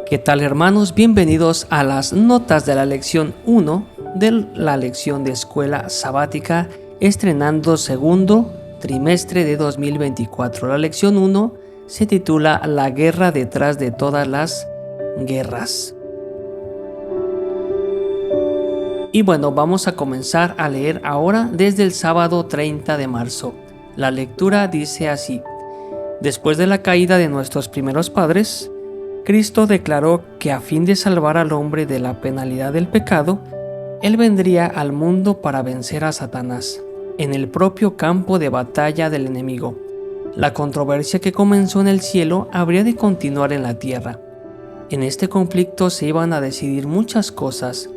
¿Qué tal, hermanos? Bienvenidos a las notas de la lección 1 de la lección de escuela sabática, estrenando segundo trimestre de 2024. La lección 1 se titula La guerra detrás de todas las guerras. Y bueno, vamos a comenzar a leer ahora desde el sábado 30 de marzo. La lectura dice así: Después de la caída de nuestros primeros padres, Cristo declaró que a fin de salvar al hombre de la penalidad del pecado, Él vendría al mundo para vencer a Satanás, en el propio campo de batalla del enemigo. La controversia que comenzó en el cielo habría de continuar en la tierra. En este conflicto se iban a decidir muchas cosas.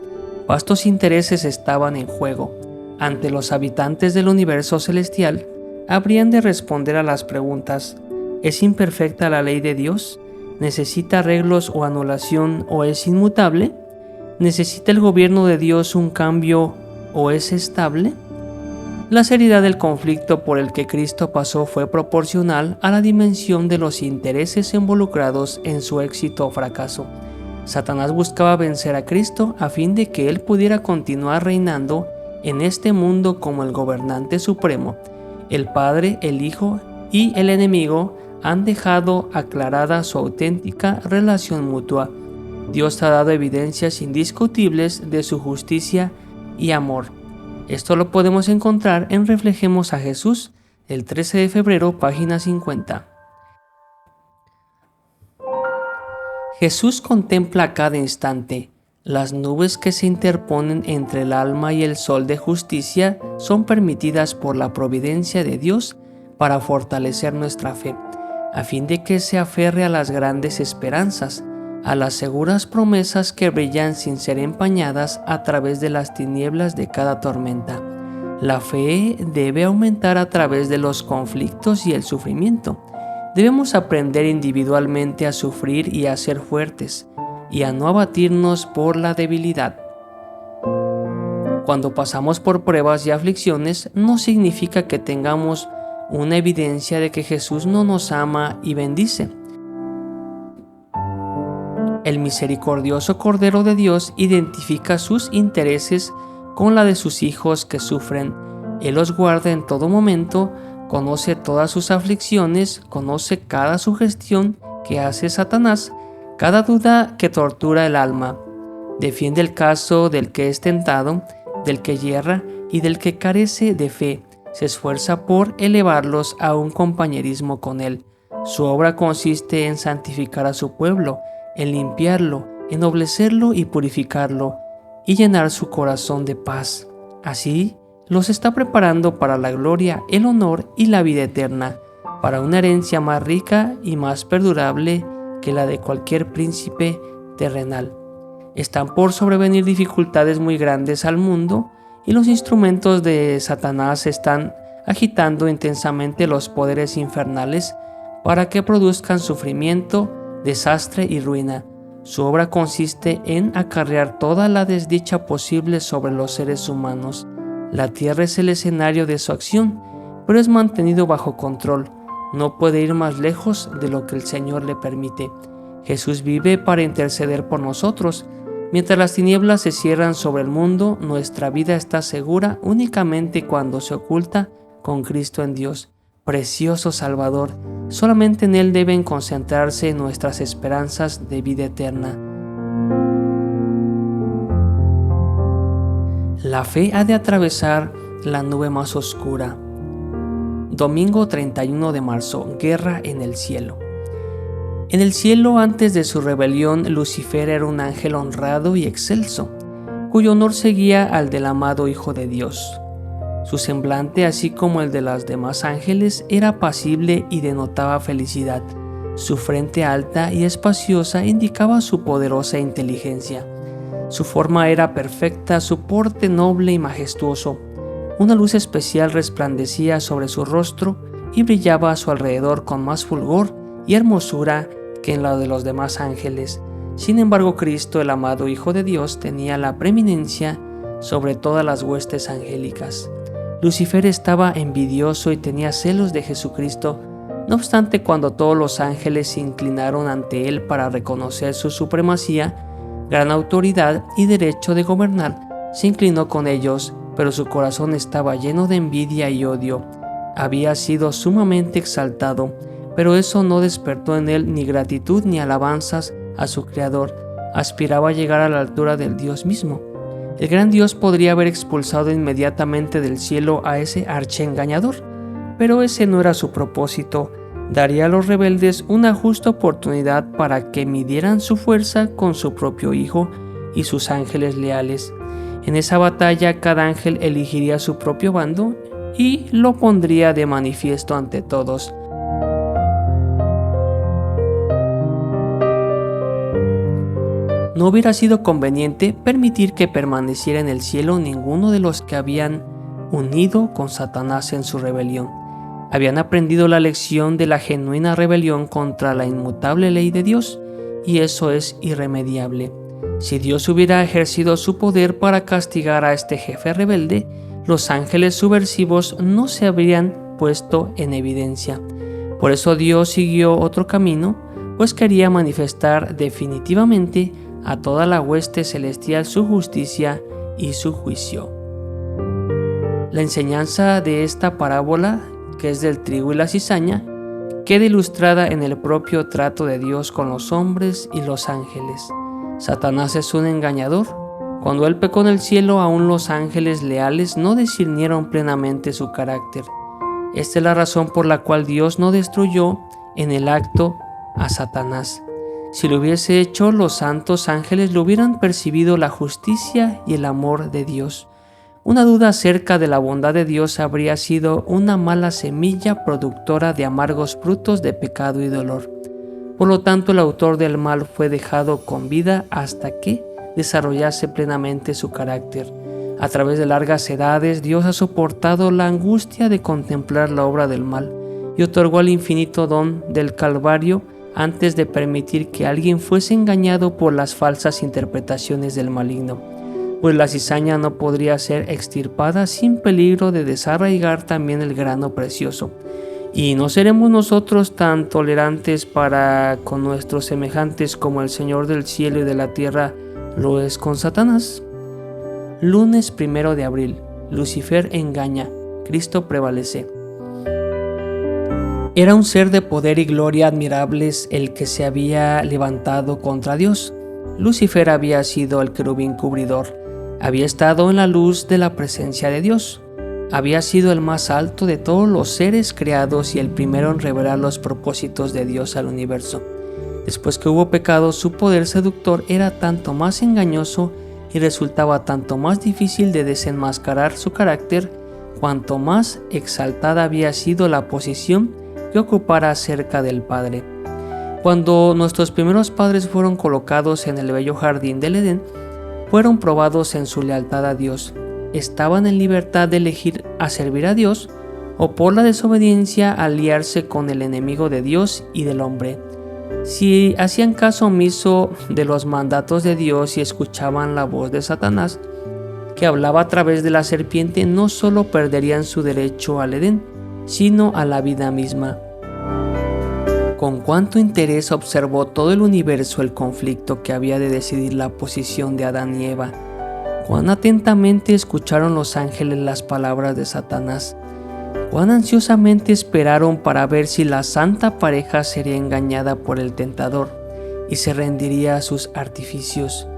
Vastos intereses estaban en juego. Ante los habitantes del universo celestial, habrían de responder a las preguntas: ¿es imperfecta la ley de Dios? ¿Necesita arreglos o anulación o es inmutable? ¿Necesita el gobierno de Dios un cambio o es estable? La seriedad del conflicto por el que Cristo pasó fue proporcional a la dimensión de los intereses involucrados en su éxito o fracaso. Satanás buscaba vencer a Cristo a fin de que Él pudiera continuar reinando en este mundo como el gobernante supremo. El Padre, el Hijo y el enemigo han dejado aclarada su auténtica relación mutua. Dios ha dado evidencias indiscutibles de su justicia y amor. Esto lo podemos encontrar en Reflejemos a Jesús, el 13 de febrero, página 50. Jesús contempla a cada instante. Las nubes que se interponen entre el alma y el sol de justicia son permitidas por la providencia de Dios para fortalecer nuestra fe, a fin de que se aferre a las grandes esperanzas, a las seguras promesas que brillan sin ser empañadas a través de las tinieblas de cada tormenta. La fe debe aumentar a través de los conflictos y el sufrimiento. Debemos aprender individualmente a sufrir y a ser fuertes, y a no abatirnos por la debilidad. Cuando pasamos por pruebas y aflicciones, no significa que tengamos una evidencia de que Jesús no nos ama y bendice. El misericordioso Cordero de Dios identifica sus intereses con la de sus hijos que sufren. Él los guarda en todo momento, conoce todas sus aflicciones, conoce cada sugestión que hace Satanás, cada duda que tortura el alma. Defiende el caso del que es tentado, del que yerra y del que carece de fe. Se esfuerza por elevarlos a un compañerismo con Él. Su obra consiste en santificar a su pueblo, en limpiarlo, ennoblecerlo y purificarlo, y llenar su corazón de paz. Así, los está preparando para la gloria, el honor y la vida eterna, para una herencia más rica y más perdurable que la de cualquier príncipe terrenal. Están por sobrevenir dificultades muy grandes al mundo, y los instrumentos de Satanás están agitando intensamente los poderes infernales para que produzcan sufrimiento, desastre y ruina. Su obra consiste en acarrear toda la desdicha posible sobre los seres humanos. La tierra es el escenario de su acción, pero es mantenido bajo control. No puede ir más lejos de lo que el Señor le permite. Jesús vive para interceder por nosotros. Mientras las tinieblas se cierran sobre el mundo, nuestra vida está segura únicamente cuando se oculta con Cristo en Dios. Precioso Salvador, solamente en Él deben concentrarse nuestras esperanzas de vida eterna. La fe ha de atravesar la nube más oscura. Domingo 31 de marzo, guerra en el cielo. En el cielo, antes de su rebelión, Lucifer era un ángel honrado y excelso, cuyo honor seguía al del amado Hijo de Dios. Su semblante, así como el de los demás ángeles, era apacible y denotaba felicidad. Su frente alta y espaciosa indicaba su poderosa inteligencia. Su forma era perfecta, su porte noble y majestuoso. Una luz especial resplandecía sobre su rostro y brillaba a su alrededor con más fulgor y hermosura que en la de los demás ángeles. Sin embargo, Cristo, el amado Hijo de Dios, tenía la preeminencia sobre todas las huestes angélicas. Lucifer estaba envidioso y tenía celos de Jesucristo No obstante, cuando todos los ángeles se inclinaron ante él para reconocer su supremacía, gran autoridad y derecho de gobernar, se inclinó con ellos, pero su corazón estaba lleno de envidia y odio. Había sido sumamente exaltado, pero eso no despertó en él ni gratitud ni alabanzas a su Creador. Aspiraba a llegar a la altura del Dios mismo. El gran Dios podría haber expulsado inmediatamente del cielo a ese archiengañador, pero ese no era su propósito. Daría a los rebeldes una justa oportunidad para que midieran su fuerza con su propio Hijo y sus ángeles leales. En esa batalla cada ángel elegiría su propio bando y lo pondría de manifiesto ante todos. No hubiera sido conveniente permitir que permaneciera en el cielo ninguno de los que habían unido con Satanás en su rebelión. Habían aprendido la lección de la genuina rebelión contra la inmutable ley de Dios, y eso es irremediable. Si Dios hubiera ejercido su poder para castigar a este jefe rebelde, los ángeles subversivos no se habrían puesto en evidencia. Por eso Dios siguió otro camino, pues quería manifestar definitivamente a toda la hueste celestial su justicia y su juicio. La enseñanza de esta parábola, que es del trigo y la cizaña, queda ilustrada en el propio trato de Dios con los hombres y los ángeles. Satanás es un engañador. Cuando él pecó en el cielo, aún los ángeles leales no discernieron plenamente su carácter. Esta es la razón por la cual Dios no destruyó en el acto a Satanás. Si lo hubiese hecho, los santos ángeles lo hubieran percibido la justicia y el amor de Dios. Una duda acerca de la bondad de Dios habría sido una mala semilla productora de amargos frutos de pecado y dolor. Por lo tanto, el autor del mal fue dejado con vida hasta que desarrollase plenamente su carácter. A través de largas edades, Dios ha soportado la angustia de contemplar la obra del mal y otorgó el infinito don del Calvario antes de permitir que alguien fuese engañado por las falsas interpretaciones del maligno. Pues la cizaña no podría ser extirpada sin peligro de desarraigar también el grano precioso. ¿Y no seremos nosotros tan tolerantes para con nuestros semejantes como el Señor del cielo y de la tierra lo es con Satanás? Lunes 1 de abril. Lucifer engaña, Cristo prevalece. Era un ser de poder y gloria admirables el que se había levantado contra Dios. Lucifer había sido el querubín cubridor, había estado en la luz de la presencia de Dios, había sido el más alto de todos los seres creados y el primero en revelar los propósitos de Dios al universo. Después que hubo pecado, su poder seductor era tanto más engañoso y resultaba tanto más difícil de desenmascarar su carácter, cuanto más exaltada había sido la posición que ocupara cerca del Padre. Cuando nuestros primeros padres fueron colocados en el bello jardín del Edén, fueron probados en su lealtad a Dios. Estaban en libertad de elegir a servir a Dios o por la desobediencia aliarse con el enemigo de Dios y del hombre. Si hacían caso omiso de los mandatos de Dios y escuchaban la voz de Satanás, que hablaba a través de la serpiente, no solo perderían su derecho al Edén, sino a la vida misma. Con cuánto interés observó todo el universo el conflicto que había de decidir la posición de Adán y Eva. Cuán atentamente escucharon los ángeles las palabras de Satanás. Cuán ansiosamente esperaron para ver si la santa pareja sería engañada por el tentador y se rendiría a sus artificios.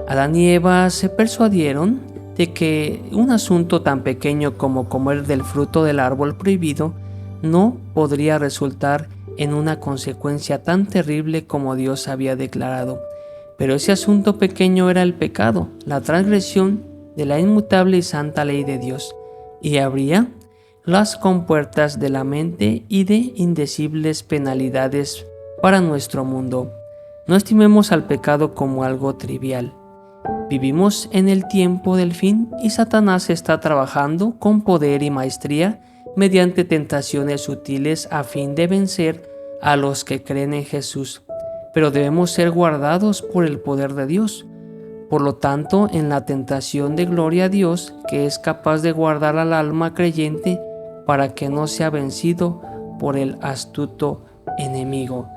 Adán y Eva se persuadieron de que un asunto tan pequeño como comer del fruto del árbol prohibido no podría resultar en una consecuencia tan terrible como Dios había declarado. Pero ese asunto pequeño era el pecado, la transgresión de la inmutable y santa ley de Dios, y abría las compuertas de la mente y de indecibles penalidades para nuestro mundo. No estimemos al pecado como algo trivial. Vivimos en el tiempo del fin y Satanás está trabajando con poder y maestría mediante tentaciones sutiles a fin de vencer a los que creen en Jesús. Pero debemos ser guardados por el poder de Dios. Por lo tanto, en la tentación de gloria a Dios, que es capaz de guardar al alma creyente para que no sea vencido por el astuto enemigo.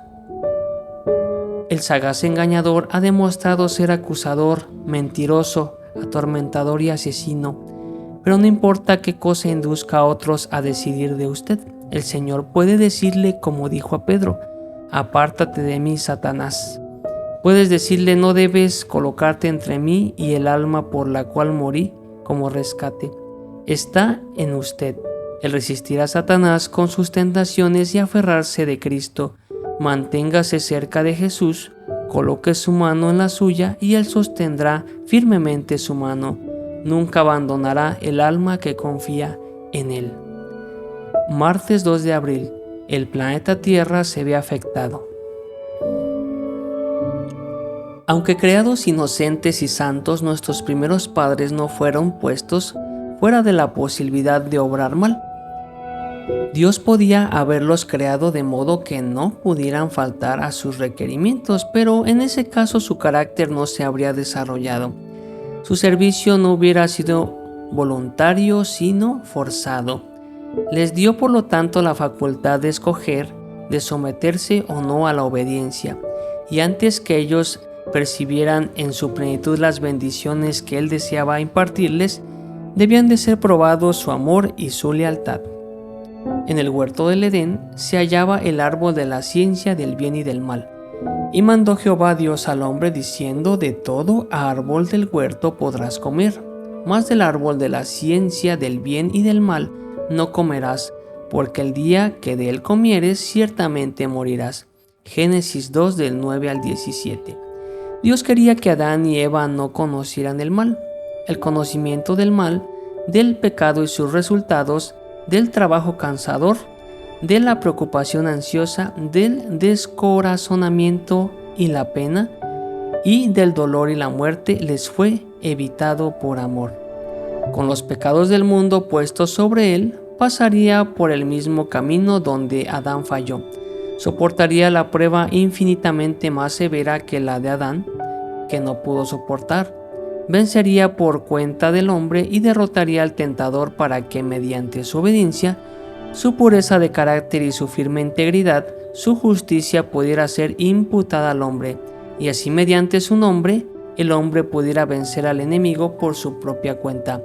El sagaz engañador ha demostrado ser acusador, mentiroso, atormentador y asesino, pero no importa qué cosa induzca a otros a decidir de usted. El Señor puede decirle, como dijo a Pedro: apártate de mí, Satanás. Puedes decirle: no debes colocarte entre mí y el alma por la cual morí como rescate. Está en usted el resistir a Satanás con sus tentaciones y aferrarse de Cristo. Manténgase cerca de Jesús, coloque su mano en la suya y Él sostendrá firmemente su mano. Nunca abandonará el alma que confía en Él. Martes 2 de abril. El planeta Tierra se ve afectado. Aunque creados inocentes y santos, nuestros primeros padres no fueron puestos fuera de la posibilidad de obrar mal. Dios podía haberlos creado de modo que no pudieran faltar a sus requerimientos, pero en ese caso su carácter no se habría desarrollado. Su servicio no hubiera sido voluntario, sino forzado. Les dio por lo tanto la facultad de escoger, de someterse o no a la obediencia, y antes que ellos percibieran en su plenitud las bendiciones que Él deseaba impartirles, debían de ser probados su amor y su lealtad. En el huerto del Edén se hallaba el árbol de la ciencia del bien y del mal. Y mandó Jehová Dios al hombre diciendo: de todo árbol del huerto podrás comer, mas del árbol de la ciencia del bien y del mal no comerás, porque el día que de él comieres ciertamente morirás. Génesis 2 del 9 al 17. Dios quería que Adán y Eva no conocieran el mal. El conocimiento del mal, del pecado y sus resultados, del trabajo cansador, de la preocupación ansiosa, del descorazonamiento y la pena, y del dolor y la muerte les fue evitado por amor. Con los pecados del mundo puestos sobre él, pasaría por el mismo camino donde Adán falló. Soportaría la prueba infinitamente más severa que la de Adán, que no pudo soportar. Vencería por cuenta del hombre y derrotaría al tentador para que, mediante su obediencia, su pureza de carácter y su firme integridad, su justicia pudiera ser imputada al hombre, y así mediante su nombre, el hombre pudiera vencer al enemigo por su propia cuenta.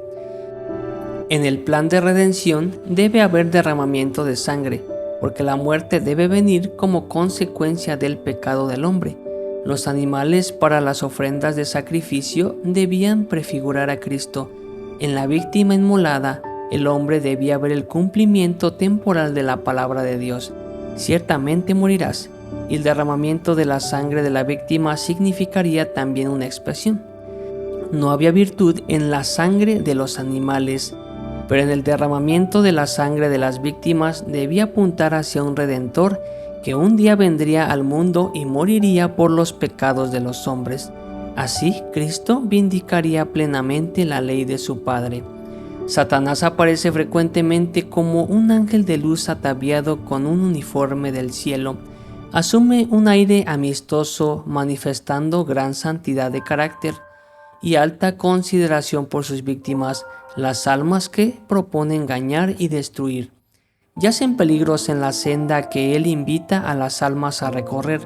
En el plan de redención debe haber derramamiento de sangre, porque la muerte debe venir como consecuencia del pecado del hombre. Los animales para las ofrendas de sacrificio debían prefigurar a Cristo. En la víctima inmolada, el hombre debía ver el cumplimiento temporal de la palabra de Dios. Ciertamente morirás. Y el derramamiento de la sangre de la víctima significaría también una expresión. No había virtud en la sangre de los animales, pero en el derramamiento de la sangre de las víctimas debía apuntar hacia un Redentor que un día vendría al mundo y moriría por los pecados de los hombres. Así, Cristo vindicaría plenamente la ley de su Padre. Satanás aparece frecuentemente como un ángel de luz ataviado con un uniforme del cielo. Asume un aire amistoso, manifestando gran santidad de carácter y alta consideración por sus víctimas, las almas que propone engañar y destruir. Yacen peligros en la senda que él invita a las almas a recorrer,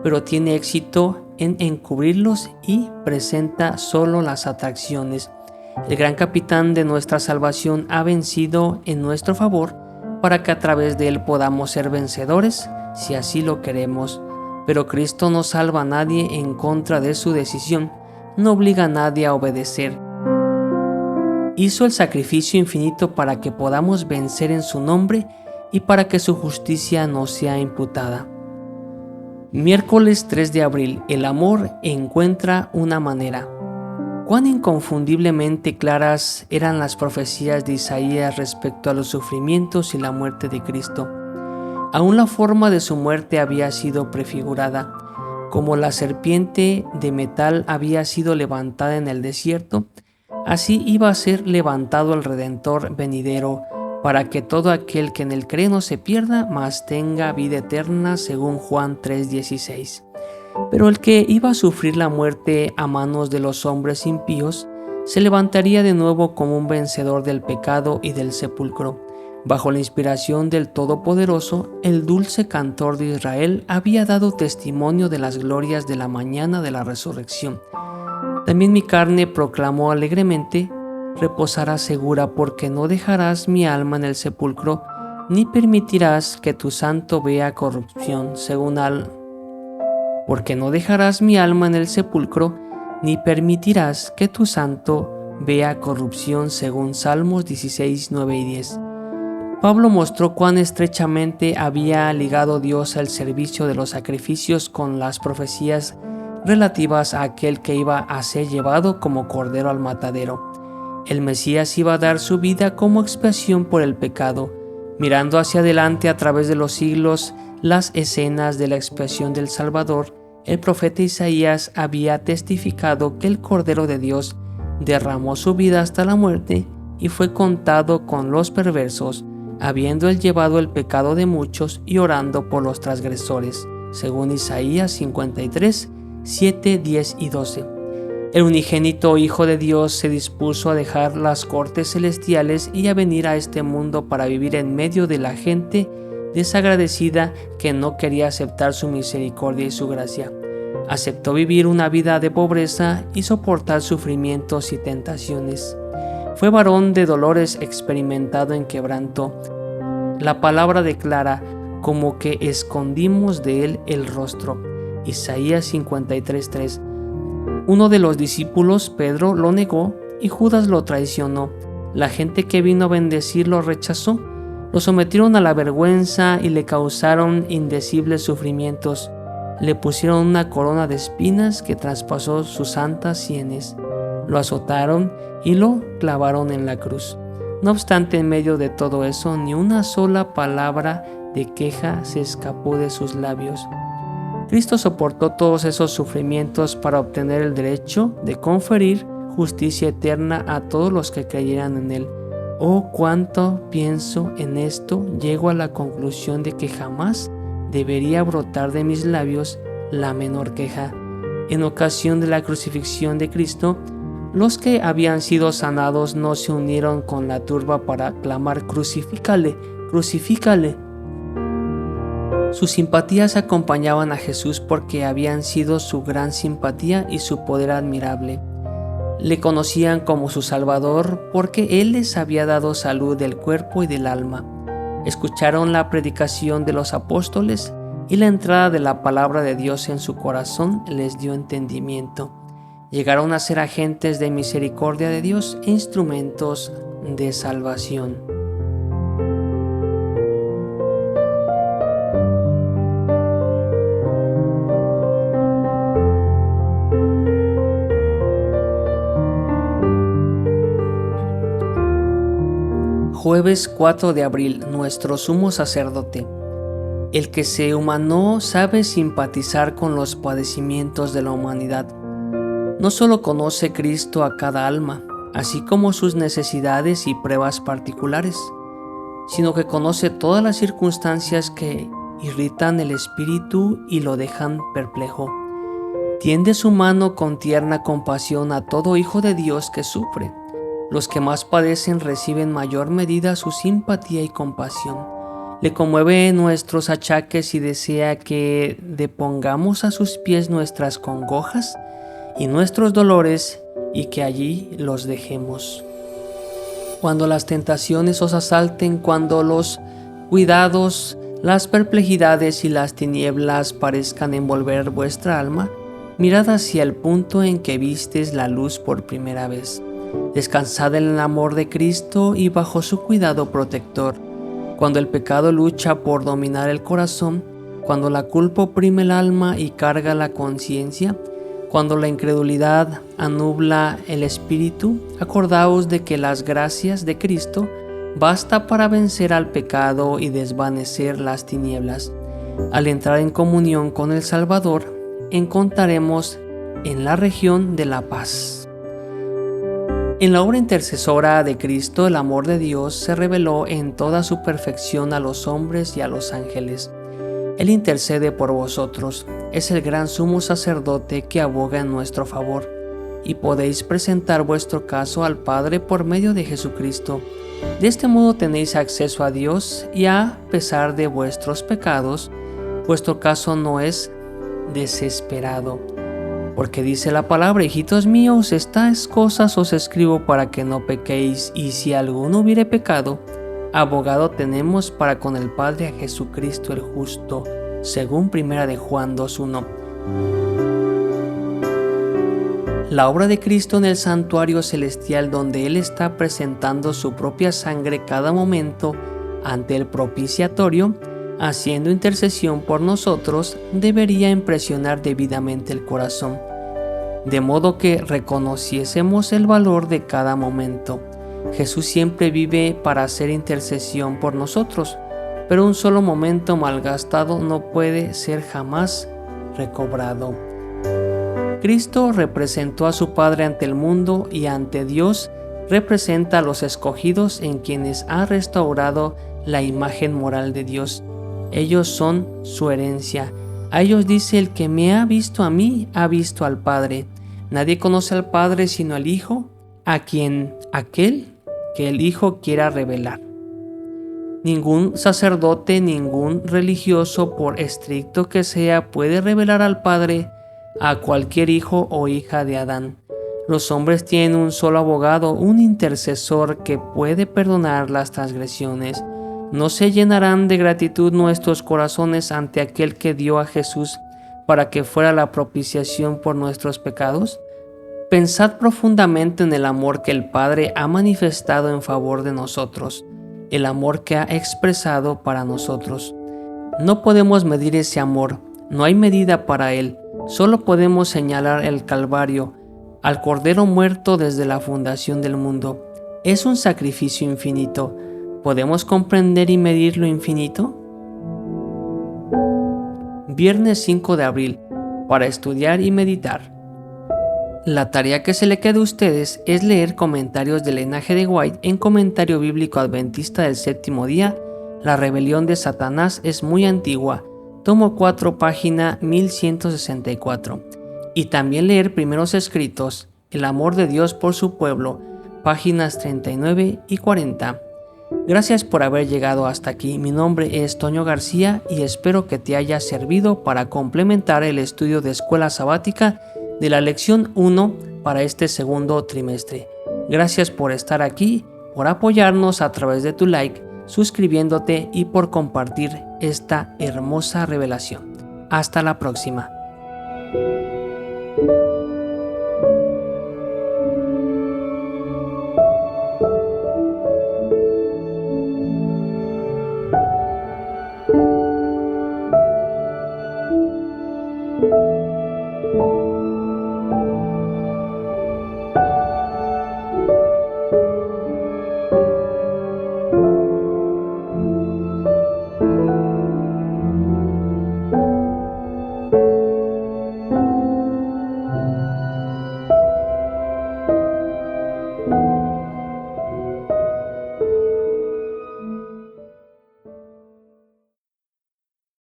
pero tiene éxito en encubrirlos y presenta solo las atracciones. El gran capitán de nuestra salvación ha vencido en nuestro favor para que a través de él podamos ser vencedores, si así lo queremos. Pero Cristo no salva a nadie en contra de su decisión, no obliga a nadie a obedecer. Hizo el sacrificio infinito para que podamos vencer en su nombre y para que su justicia nos sea imputada. Miércoles 3 de abril. El amor encuentra una manera. Cuán inconfundiblemente claras eran las profecías de Isaías respecto a los sufrimientos y la muerte de Cristo. Aún la forma de su muerte había sido prefigurada. Como la serpiente de metal había sido levantada en el desierto, así iba a ser levantado el Redentor venidero, para que todo aquel que en él cree no se pierda, mas tenga vida eterna, según Juan 3:16. Pero el que iba a sufrir la muerte a manos de los hombres impíos, se levantaría de nuevo como un vencedor del pecado y del sepulcro. Bajo la inspiración del Todopoderoso, el dulce cantor de Israel había dado testimonio de las glorias de la mañana de la resurrección. También mi carne proclamó alegremente: reposará segura, porque no dejarás mi alma en el sepulcro, ni permitirás que tu santo vea corrupción, porque no dejarás mi alma en el sepulcro, ni permitirás que tu santo vea corrupción, según Salmos 16, 9 y 10. Pablo mostró cuán estrechamente había ligado Dios el servicio de los sacrificios con las profecías relativas a aquel que iba a ser llevado como cordero al matadero. El Mesías iba a dar su vida como expiación por el pecado. Mirando hacia adelante a través de los siglos las escenas de la expiación del Salvador, el profeta Isaías había testificado que el Cordero de Dios derramó su vida hasta la muerte y fue contado con los perversos, habiendo él llevado el pecado de muchos y orando por los transgresores, según Isaías 53, 7, 10 y 12. El unigénito Hijo de Dios se dispuso a dejar las cortes celestiales y a venir a este mundo para vivir en medio de la gente desagradecida que no quería aceptar su misericordia y su gracia. Aceptó vivir una vida de pobreza y soportar sufrimientos y tentaciones. Fue varón de dolores, experimentado en quebranto. La palabra declara: como que escondimos de él el rostro. Isaías 53:3. Uno de los discípulos, Pedro, lo negó y Judas lo traicionó. La gente que vino a bendecir lo rechazó. Lo sometieron a la vergüenza y le causaron indecibles sufrimientos. Le pusieron una corona de espinas que traspasó sus santas sienes. Lo azotaron y lo clavaron en la cruz. No obstante, en medio de todo eso, ni una sola palabra de queja se escapó de sus labios. Cristo soportó todos esos sufrimientos para obtener el derecho de conferir justicia eterna a todos los que creyeran en Él. Oh, cuánto pienso en esto, llego a la conclusión de que jamás debería brotar de mis labios la menor queja. En ocasión de la crucifixión de Cristo, los que habían sido sanados no se unieron con la turba para clamar: crucifícale, crucifícale. Sus simpatías acompañaban a Jesús porque habían sido su gran simpatía y su poder admirable. Le conocían como su Salvador porque Él les había dado salud del cuerpo y del alma. Escucharon la predicación de los apóstoles y la entrada de la palabra de Dios en su corazón les dio entendimiento. Llegaron a ser agentes de misericordia de Dios e instrumentos de salvación. Jueves 4 de abril, nuestro sumo sacerdote. El que se humanó sabe simpatizar con los padecimientos de la humanidad. No solo conoce Cristo a cada alma, así como sus necesidades y pruebas particulares, sino que conoce todas las circunstancias que irritan el espíritu y lo dejan perplejo. Tiende su mano con tierna compasión a todo hijo de Dios que sufre. Los que más padecen reciben mayor medida su simpatía y compasión. Le conmueve nuestros achaques y desea que depongamos a sus pies nuestras congojas y nuestros dolores y que allí los dejemos. Cuando las tentaciones os asalten, cuando los cuidados, las perplejidades y las tinieblas parezcan envolver vuestra alma, mirad hacia el punto en que vistes la luz por primera vez. Descansad en el amor de Cristo y bajo su cuidado protector. Cuando el pecado lucha por dominar el corazón, cuando la culpa oprime el alma y carga la conciencia, cuando la incredulidad anubla el espíritu, acordaos de que las gracias de Cristo basta para vencer al pecado y desvanecer las tinieblas. Al entrar en comunión con el Salvador, encontraremos en la región de la paz. En la obra intercesora de Cristo, el amor de Dios se reveló en toda su perfección a los hombres y a los ángeles. Él intercede por vosotros, es el gran sumo sacerdote que aboga en nuestro favor. y podéis presentar vuestro caso al Padre por medio de Jesucristo. De este modo tenéis acceso a Dios y a pesar de vuestros pecados, vuestro caso no es desesperado. Porque dice la palabra: hijitos míos, estas cosas os escribo para que no pequéis, y si alguno hubiere pecado, abogado tenemos para con el Padre, a Jesucristo el justo, según 1 de Juan 2:1. La obra de Cristo en el santuario celestial, donde Él está presentando su propia sangre cada momento ante el propiciatorio, haciendo intercesión por nosotros, debería impresionar debidamente el corazón, de modo que reconociésemos el valor de cada momento. Jesús siempre vive para hacer intercesión por nosotros, pero un solo momento malgastado no puede ser jamás recobrado. Cristo representó a su Padre ante el mundo y ante Dios representa a los escogidos en quienes ha restaurado la imagen moral de Dios. Ellos son su herencia. A ellos dice: el que me ha visto a mí, ha visto al Padre. Nadie conoce al Padre sino al Hijo, a quien aquel que el Hijo quiera revelar. Ningún sacerdote, ningún religioso, por estricto que sea, puede revelar al Padre a cualquier hijo o hija de Adán. Los hombres tienen un solo abogado, un intercesor que puede perdonar las transgresiones. ¿No se llenarán de gratitud nuestros corazones ante aquel que dio a Jesús para que fuera la propiciación por nuestros pecados? Pensad profundamente en el amor que el Padre ha manifestado en favor de nosotros, el amor que ha expresado para nosotros. No podemos medir ese amor, no hay medida para él. Solo podemos señalar el Calvario, al Cordero muerto desde la fundación del mundo. Es un sacrificio infinito. ¿Podemos comprender y medir lo infinito? Viernes 5 de abril, para estudiar y meditar. La tarea que se le queda a ustedes es leer comentarios del Ellen G. White en Comentario Bíblico Adventista del Séptimo Día. La rebelión de Satanás es muy antigua. Tomo 4, página 1164. Y también leer Primeros Escritos, El amor de Dios por su pueblo, páginas 39 y 40. Gracias por haber llegado hasta aquí. Mi nombre es Toño García y espero que te haya servido para complementar el estudio de escuela sabática de la lección 1 para este segundo trimestre. Gracias por estar aquí, por apoyarnos a través de tu like, suscribiéndote y por compartir esta hermosa revelación. Hasta la próxima.